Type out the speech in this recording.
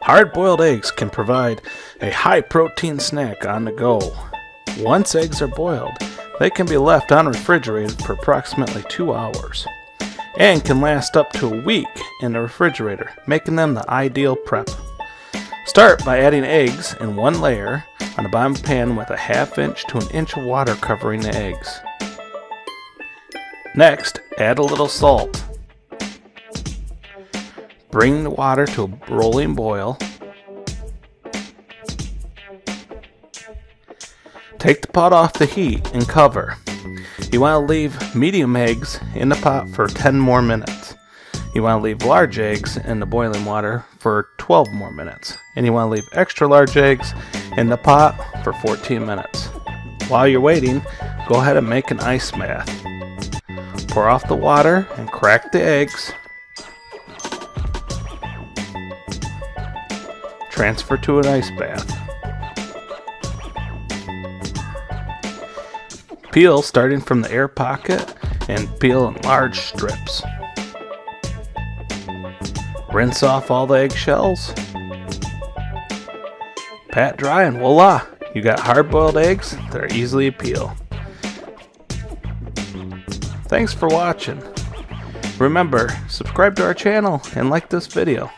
Hard-boiled eggs can provide a high-protein snack on the go. Once eggs are boiled, they can be left unrefrigerated for approximately 2 hours and can last up to a week in the refrigerator, making them the ideal prep. Start by adding eggs in one layer on the bottom pan with a 1/2 inch to 1 inch of water covering the eggs. Next, add a little salt. Bring the water to a rolling boil. Take the pot off the heat and cover. You want to leave medium eggs in the pot for 10 more minutes. You want to leave large eggs in the boiling water for 12 more minutes. And you want to leave extra large eggs in the pot for 14 minutes. While you're waiting, go ahead and make an ice bath. Pour off the water and crack the eggs. Transfer to an ice bath. Peel starting from the air pocket and peel in large strips. Rinse off all the eggshells. Pat dry and voila! You got hard-boiled eggs that are easily to peel. Thanks for watching. Remember, subscribe to our channel and like this video.